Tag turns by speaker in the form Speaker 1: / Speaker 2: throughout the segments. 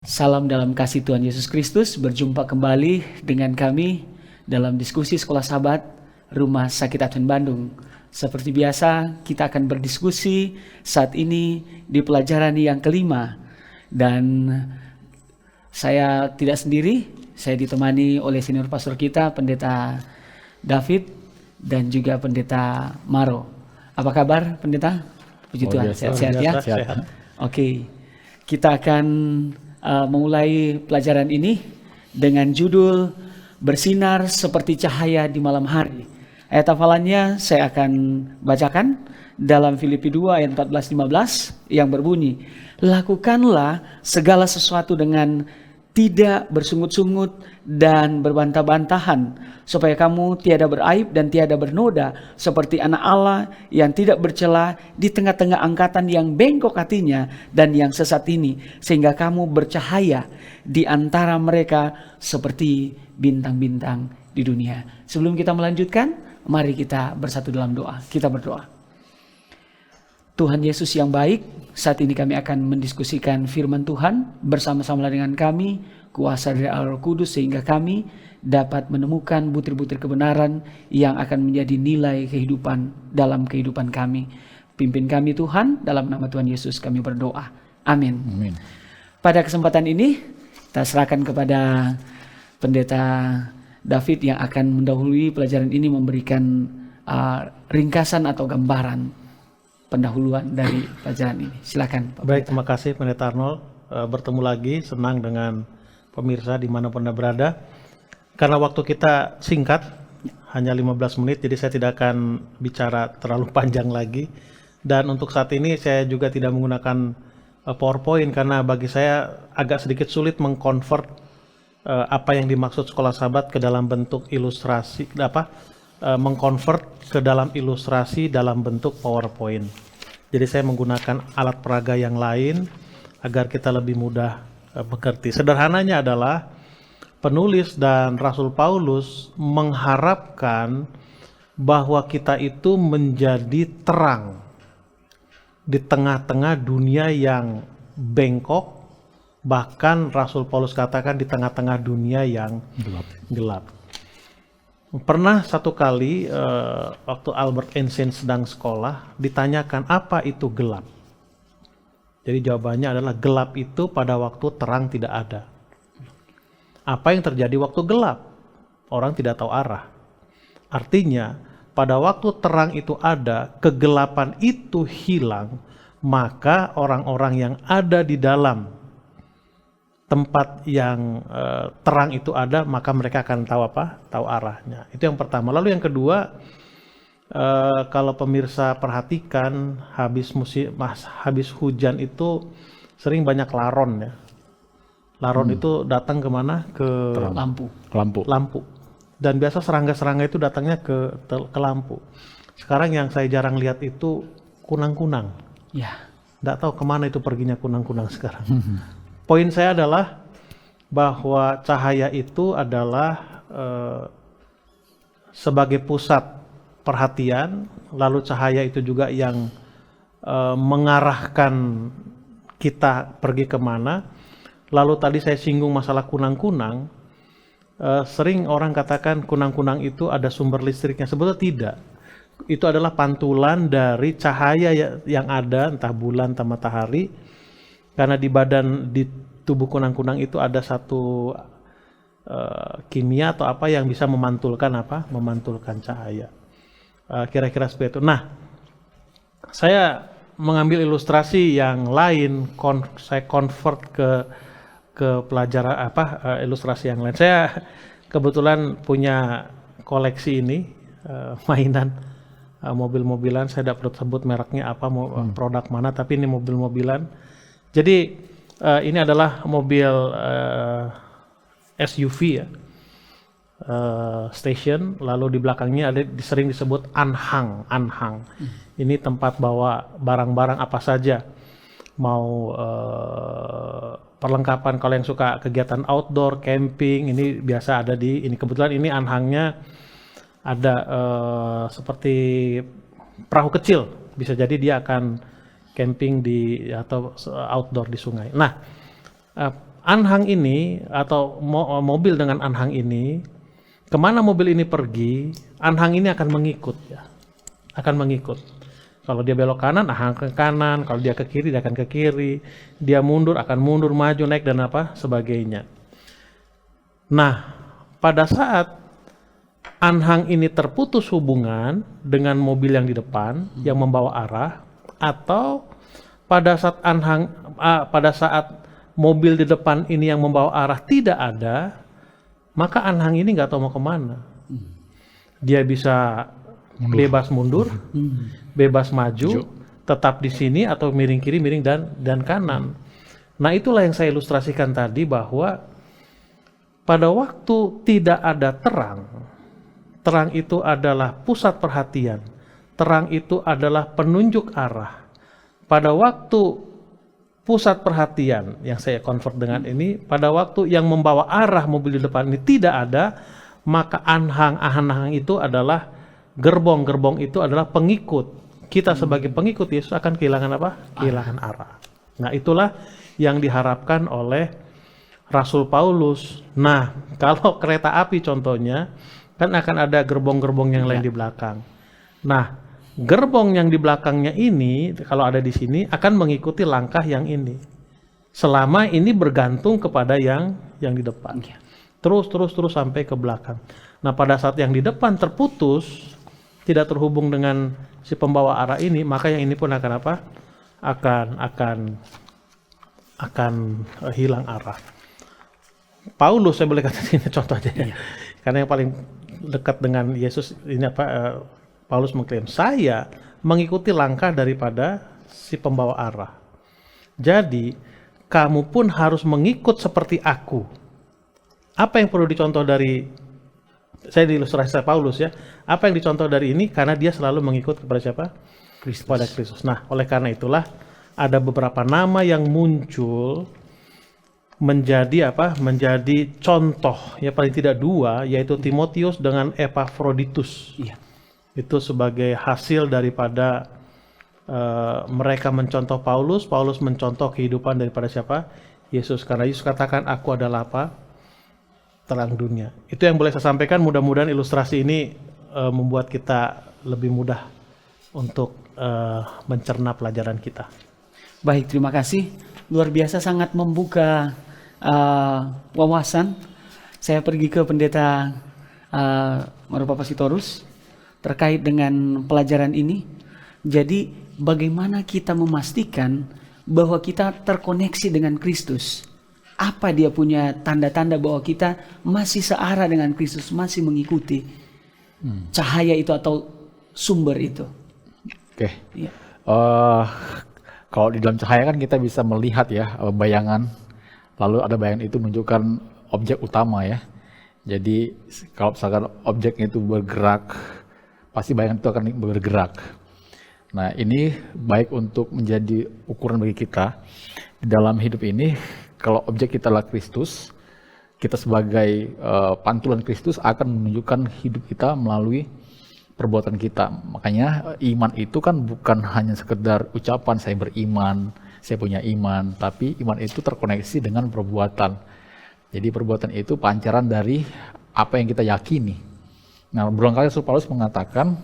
Speaker 1: Salam dalam kasih Tuhan Yesus Kristus, berjumpa kembali dengan kami dalam diskusi Sekolah Sahabat Rumah Sakit Advent Bandung. Seperti biasa, kita akan berdiskusi saat ini di pelajaran yang kelima. Dan saya tidak sendiri, saya ditemani oleh senior pastor kita, Pendeta David, dan juga Pendeta Maro. Apa kabar, Pendeta? Puji Tuhan, sehat-sehat ya?
Speaker 2: Sehat.
Speaker 1: Oke, kita akan memulai pelajaran ini dengan judul Bersinar Seperti Cahaya di Malam Hari. Ayat hafalannya saya akan bacakan dalam Filipi 2 ayat 14-15 yang berbunyi, lakukanlah segala sesuatu dengan tidak bersungut-sungut dan berbantah-bantahan, supaya kamu tiada beraib dan tiada bernoda, seperti anak Allah yang tidak bercela di tengah-tengah angkatan yang bengkok hatinya dan yang sesat ini, sehingga kamu bercahaya di antara mereka seperti bintang-bintang di dunia. Sebelum kita melanjutkan, mari kita bersatu dalam doa. Kita berdoa. Tuhan Yesus yang baik, saat ini kami akan mendiskusikan firman Tuhan bersama-sama dengan kami, kuasa dari Roh Kudus, sehingga kami dapat menemukan butir-butir kebenaran yang akan menjadi nilai kehidupan dalam kehidupan kami. Pimpin kami Tuhan, dalam nama Tuhan Yesus kami berdoa. Amin.
Speaker 2: Amin.
Speaker 1: Pada kesempatan ini, kita serahkan kepada Pendeta David yang akan mendahului pelajaran ini, memberikan ringkasan atau gambaran pendahuluan dari pelajaran ini. Silakan Pak.
Speaker 2: Baik, terima kasih Pendeta Arnold. Bertemu lagi, senang dengan pemirsa dimanapun Anda berada. Karena waktu kita singkat, hanya 15 menit, jadi saya tidak akan bicara terlalu panjang lagi. Dan untuk saat ini saya juga tidak menggunakan PowerPoint, karena bagi saya agak sedikit sulit mengkonvert apa yang dimaksud Sekolah Sahabat ke dalam bentuk ilustrasi, mengkonvert ke dalam ilustrasi dalam bentuk PowerPoint. Jadi saya menggunakan alat peraga yang lain agar kita lebih mudah mengerti. Sederhananya adalah penulis dan Rasul Paulus mengharapkan bahwa kita itu menjadi terang di tengah-tengah dunia yang bengkok, bahkan Rasul Paulus katakan di tengah-tengah dunia yang gelap. Pernah satu kali waktu Albert Einstein sedang sekolah ditanyakan apa itu gelap. Jadi jawabannya adalah gelap itu pada waktu terang tidak ada. Apa yang terjadi waktu gelap? Orang tidak tahu arah. Artinya pada waktu terang itu ada, kegelapan itu hilang, maka orang-orang yang ada di dalam tempat yang terang itu ada, maka mereka akan tahu tahu arahnya. Itu yang pertama. Lalu yang kedua, kalau pemirsa perhatikan, habis hujan itu sering banyak laron ya. Laron itu datang kemana? Ke lampu. Dan biasa serangga-serangga itu datangnya ke lampu. Sekarang yang saya jarang lihat itu kunang-kunang.
Speaker 1: Ya.
Speaker 2: Nggak tahu kemana itu perginya kunang-kunang sekarang. Poin saya adalah bahwa cahaya itu adalah sebagai pusat perhatian, lalu cahaya itu juga yang mengarahkan kita pergi kemana. Lalu tadi saya singgung masalah kunang-kunang, sering orang katakan kunang-kunang itu ada sumber listriknya. Sebetulnya tidak. Itu adalah pantulan dari cahaya yang ada, entah bulan entah matahari. Karena di tubuh kunang-kunang itu ada satu kimia atau apa yang bisa memantulkan cahaya. Kira-kira seperti itu. Nah, saya mengambil ilustrasi yang lain, saya convert ke pelajaran ilustrasi yang lain. Saya kebetulan punya koleksi ini mainan mobil-mobilan. Saya tidak perlu sebut mereknya apa, produk mana, tapi ini mobil-mobilan. Jadi ini adalah mobil SUV ya, station. Lalu di belakangnya ada sering disebut anhang. Ini tempat bawa barang-barang apa saja. Mau perlengkapan kalau yang suka kegiatan outdoor, camping, ini biasa ada di ini. Kebetulan ini anhangnya ada seperti perahu kecil. Bisa jadi dia akan camping atau outdoor di sungai. Nah, anhang ini atau mobil dengan anhang ini, kemana mobil ini pergi, anhang ini akan mengikut ya, akan mengikut. Kalau dia belok kanan, anhang ke kanan. Kalau dia ke kiri, dia akan ke kiri. Dia mundur, akan mundur, maju, naik dan apa sebagainya. Nah, pada saat anhang ini terputus hubungan dengan mobil yang di depan yang membawa arah, atau pada saat mobil di depan ini yang membawa arah tidak ada, maka anhang ini nggak tahu mau kemana. Dia bisa bebas mundur, bebas maju, tetap di sini atau miring kiri, miring dan kanan. Nah, itulah yang saya ilustrasikan tadi, bahwa pada waktu tidak ada terang, terang itu adalah pusat perhatian, terang itu adalah penunjuk arah. Pada waktu pusat perhatian yang saya convert dengan ini, pada waktu yang membawa arah mobil di depan ini tidak ada, maka anhang itu adalah gerbong itu adalah pengikut. Kita sebagai pengikut Yesus akan kehilangan apa? Kehilangan arah. Nah, itulah yang diharapkan oleh Rasul Paulus. Nah, kalau kereta api contohnya, kan akan ada gerbong-gerbong yang lain di belakang. Nah, gerbong yang di belakangnya ini, kalau ada di sini, akan mengikuti langkah yang ini. Selama ini bergantung kepada yang di depan. Terus sampai ke belakang. Nah, pada saat yang di depan terputus, tidak terhubung dengan si pembawa arah ini, maka yang ini pun akan apa? Akan hilang arah. Paulus, saya boleh kata ini contoh aja ya. Karena yang paling dekat dengan Yesus ini apa? Paulus mengklaim, saya mengikuti langkah daripada si pembawa arah. Jadi, kamu pun harus mengikut seperti aku. Apa yang perlu dicontoh dari, saya diilustrasi Paulus ya, apa yang dicontoh dari ini? Karena dia selalu mengikut kepada siapa? Kristus. Kepada Kristus. Nah, oleh karena itulah ada beberapa nama yang muncul menjadi apa? Menjadi contoh, ya paling tidak dua, yaitu Timotius dengan Epafroditus. Iya. Itu sebagai hasil daripada mereka mencontoh Paulus mencontoh kehidupan daripada siapa? Yesus. Karena Yesus katakan, aku adalah apa? Terang dunia. Itu yang boleh saya sampaikan. Mudah-mudahan ilustrasi ini membuat kita lebih mudah untuk mencerna pelajaran kita.
Speaker 1: Baik, terima kasih. Luar biasa, sangat membuka wawasan. Saya pergi ke pendeta Marupa Pasitorus terkait dengan pelajaran ini. Jadi, bagaimana kita memastikan bahwa kita terkoneksi dengan Kristus? Apa dia punya tanda-tanda bahwa kita masih searah dengan Kristus, masih mengikuti cahaya itu atau sumber itu?
Speaker 3: Oke. Ya. Kalau di dalam cahaya kan kita bisa melihat ya bayangan, lalu ada bayangan itu menunjukkan objek utama ya. Jadi kalau misalkan objeknya itu bergerak, pasti bayangan itu akan bergerak. Nah, ini baik untuk menjadi ukuran bagi kita di dalam hidup ini. Kalau objek kita adalah Kristus, kita sebagai pantulan Kristus akan menunjukkan hidup kita melalui perbuatan kita. Makanya iman itu kan bukan hanya sekedar ucapan saya beriman, saya punya iman, tapi iman itu terkoneksi dengan perbuatan. Jadi perbuatan itu pancaran dari apa yang kita yakini. Nah, berulang kali Rasul Paulus mengatakan,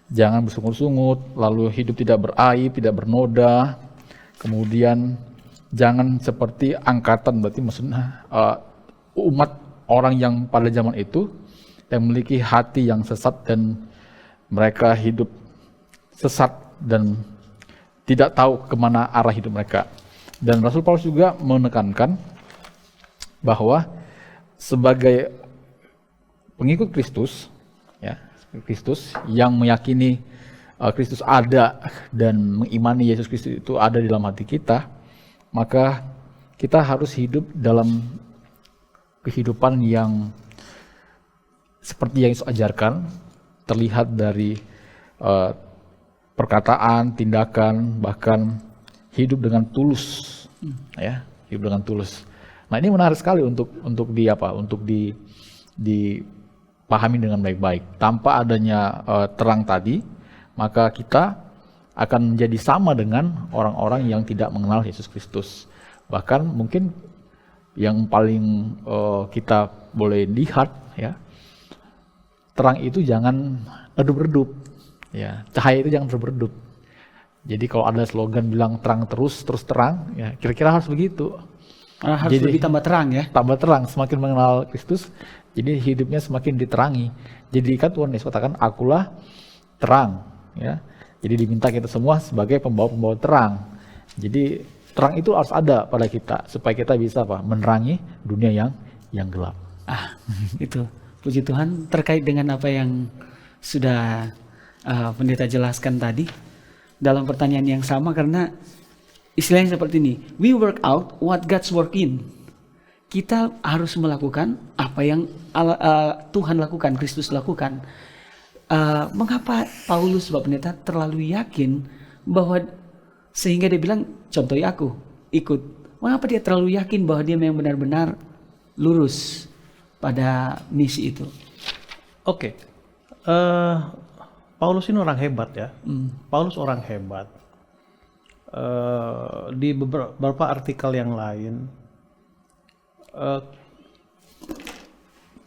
Speaker 3: jangan bersungut-sungut, lalu hidup tidak beraib, tidak bernoda, kemudian jangan seperti angkatan, berarti maksudnya umat orang yang pada zaman itu yang memiliki hati yang sesat dan mereka hidup sesat dan tidak tahu kemana arah hidup mereka. Dan Rasul Paulus juga menekankan bahwa sebagai pengikut Kristus, ya, Kristus yang meyakini Kristus ada dan mengimani Yesus Kristus itu ada di dalam hati kita, maka kita harus hidup dalam kehidupan yang seperti yang Yesus ajarkan, terlihat dari perkataan, tindakan, bahkan hidup dengan tulus, ya, hidup dengan tulus. Nah, ini menarik sekali untuk dipahami dengan baik-baik. Tanpa adanya terang tadi, maka kita akan menjadi sama dengan orang-orang yang tidak mengenal Yesus Kristus. Bahkan mungkin yang paling kita boleh lihat ya, terang itu jangan redup-redup, ya cahaya itu jangan redup-redup. Jadi kalau ada slogan bilang terang terus terang, ya kira-kira harus begitu.
Speaker 1: Harus
Speaker 3: Jadi,
Speaker 1: lebih tambah terang ya.
Speaker 3: tambah terang, semakin mengenal Kristus, jadi hidupnya semakin diterangi. Jadi kan Tuhan Yesus katakan, akulah terang, ya. Jadi diminta kita semua sebagai pembawa-pembawa terang. Jadi terang itu harus ada pada kita supaya kita bisa menerangi dunia yang gelap.
Speaker 1: Itu puji Tuhan terkait dengan apa yang sudah pendeta jelaskan tadi dalam pertanyaan yang sama, karena istilahnya seperti ini, we work out what God's work in. Kita harus melakukan apa yang Tuhan lakukan, Kristus lakukan. Mengapa Paulus, Bapak Pendeta, terlalu yakin bahwa sehingga dia bilang, contohi aku, ikut. Mengapa dia terlalu yakin bahwa dia memang benar-benar lurus pada misi itu?
Speaker 2: Oke. Paulus ini orang hebat ya. Paulus orang hebat. Di beberapa artikel yang lain,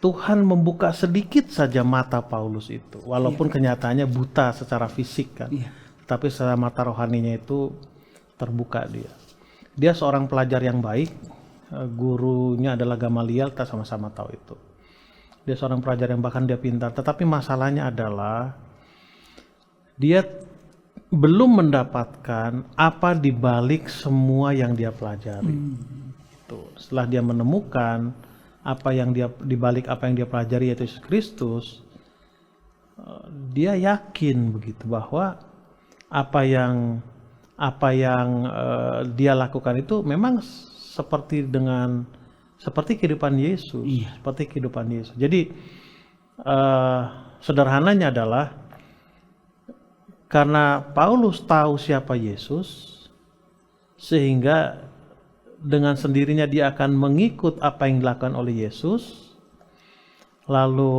Speaker 2: Tuhan membuka sedikit saja mata Paulus itu, walaupun kenyataannya buta secara fisik kan. Tapi secara mata rohaninya itu terbuka dia. Dia seorang pelajar yang baik, gurunya adalah Gamaliel, kita sama-sama tahu itu. Dia seorang pelajar yang bahkan dia pintar, tetapi masalahnya adalah dia belum mendapatkan apa di balik semua yang dia pelajari. Itu. Setelah dia menemukan apa yang dia di balik apa yang dia pelajari, yaitu Yesus Kristus, dia yakin begitu bahwa apa yang dia lakukan itu memang seperti kehidupan Yesus, seperti kehidupan Yesus. Jadi sederhananya adalah karena Paulus tahu siapa Yesus, sehingga dengan sendirinya dia akan mengikut apa yang dilakukan oleh Yesus. Lalu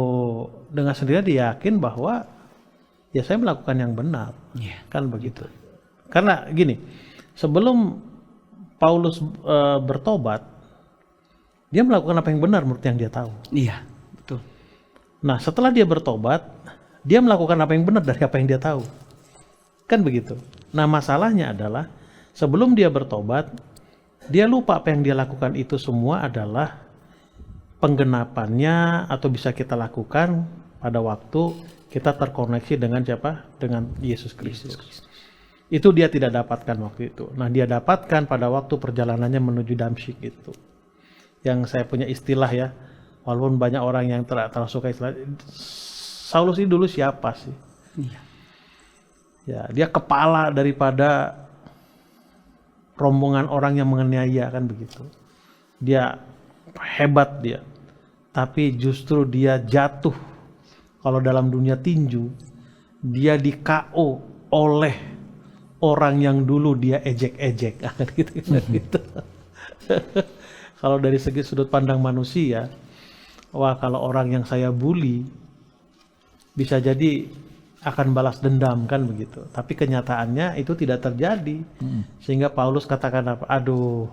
Speaker 2: dengan sendirinya dia yakin bahwa ya saya melakukan yang benar, kan begitu. Karena gini, sebelum Paulus bertobat, dia melakukan apa yang benar menurut yang dia tahu.
Speaker 1: Iya, betul.
Speaker 2: Nah, setelah dia bertobat, dia melakukan apa yang benar dari apa yang dia tahu. Kan begitu. Nah, masalahnya adalah sebelum dia bertobat, dia lupa apa yang dia lakukan itu semua adalah penggenapannya, atau bisa kita lakukan pada waktu kita terkoneksi dengan siapa? Dengan Yesus Kristus. Itu dia tidak dapatkan waktu itu. Nah, dia dapatkan pada waktu perjalanannya menuju Damsyik itu. Yang saya punya istilah ya, walaupun banyak orang yang terlalu suka istilah, Saulus ini dulu siapa sih? Ya, dia kepala daripada rombongan orang yang menganiaya, kan begitu. Dia hebat dia, tapi justru dia jatuh. Kalau dalam dunia tinju, dia di KO oleh orang yang dulu dia ejek-ejek, gitu. Kalau dari segi sudut pandang manusia, wah kalau orang yang saya bully bisa jadi akan balas dendam, kan begitu. Tapi kenyataannya itu tidak terjadi. Sehingga Paulus katakan apa? Aduh,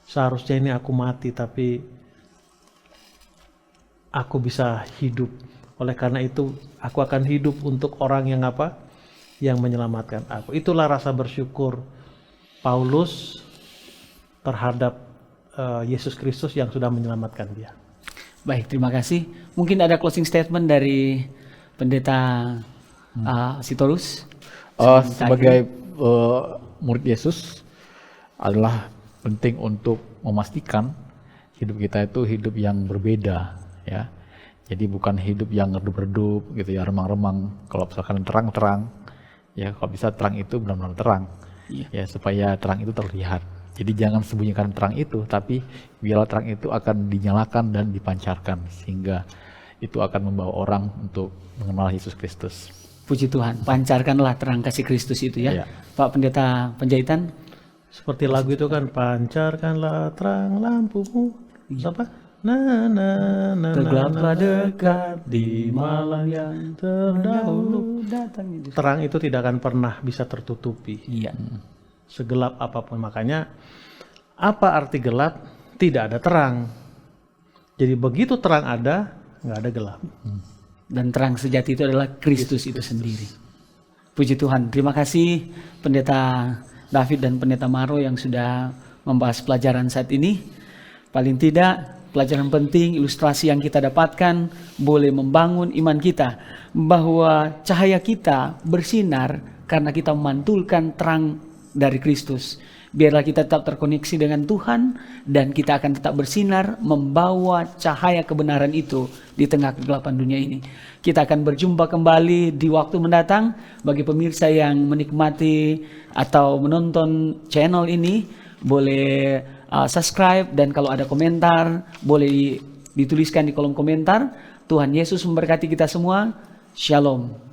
Speaker 2: seharusnya ini aku mati, tapi aku bisa hidup. Oleh karena itu aku akan hidup untuk orang yang apa? Yang menyelamatkan aku. Itulah rasa bersyukur Paulus terhadap Yesus Kristus yang sudah menyelamatkan dia.
Speaker 1: Baik, terima kasih. Mungkin ada closing statement dari Pendeta Sitorus.
Speaker 3: Sebagai murid Yesus adalah penting untuk memastikan hidup kita itu hidup yang berbeda, ya. Jadi bukan hidup yang redup-redup gitu ya, remang-remang. Kalau misalkan terang-terang, ya kalau bisa terang itu benar-benar terang, ya supaya terang itu terlihat. Jadi jangan sembunyikan terang itu, tapi biarlah terang itu akan dinyalakan dan dipancarkan, sehingga itu akan membawa orang untuk mengenal Yesus Kristus.
Speaker 1: Puji Tuhan, pancarkanlah terang kasih Kristus itu ya. Pak Pendeta Penjahitan.
Speaker 2: Seperti lagu itu kan, pancarkanlah terang lampumu. Apa?
Speaker 1: Tergelaplah dekat di malam yang terdahulu datang.
Speaker 2: Terang itu tidak akan pernah bisa tertutupi.
Speaker 1: Iya.
Speaker 2: Segelap apapun. Makanya apa arti gelap? tidak ada terang. Jadi begitu terang ada, nggak ada gelap.
Speaker 1: Dan terang sejati itu adalah Kristus itu sendiri. Puji Tuhan. Terima kasih Pendeta David dan Pendeta Maro yang sudah membahas pelajaran saat ini. Paling tidak pelajaran penting, ilustrasi yang kita dapatkan boleh membangun iman kita bahwa cahaya kita bersinar karena kita memantulkan terang dari Kristus. Biarlah kita tetap terkoneksi dengan Tuhan dan kita akan tetap bersinar membawa cahaya kebenaran itu di tengah kegelapan dunia ini. Kita akan berjumpa kembali di waktu mendatang. Bagi pemirsa yang menikmati atau menonton channel ini, boleh subscribe, dan kalau ada komentar boleh dituliskan di kolom komentar. Tuhan Yesus memberkati kita semua. Shalom.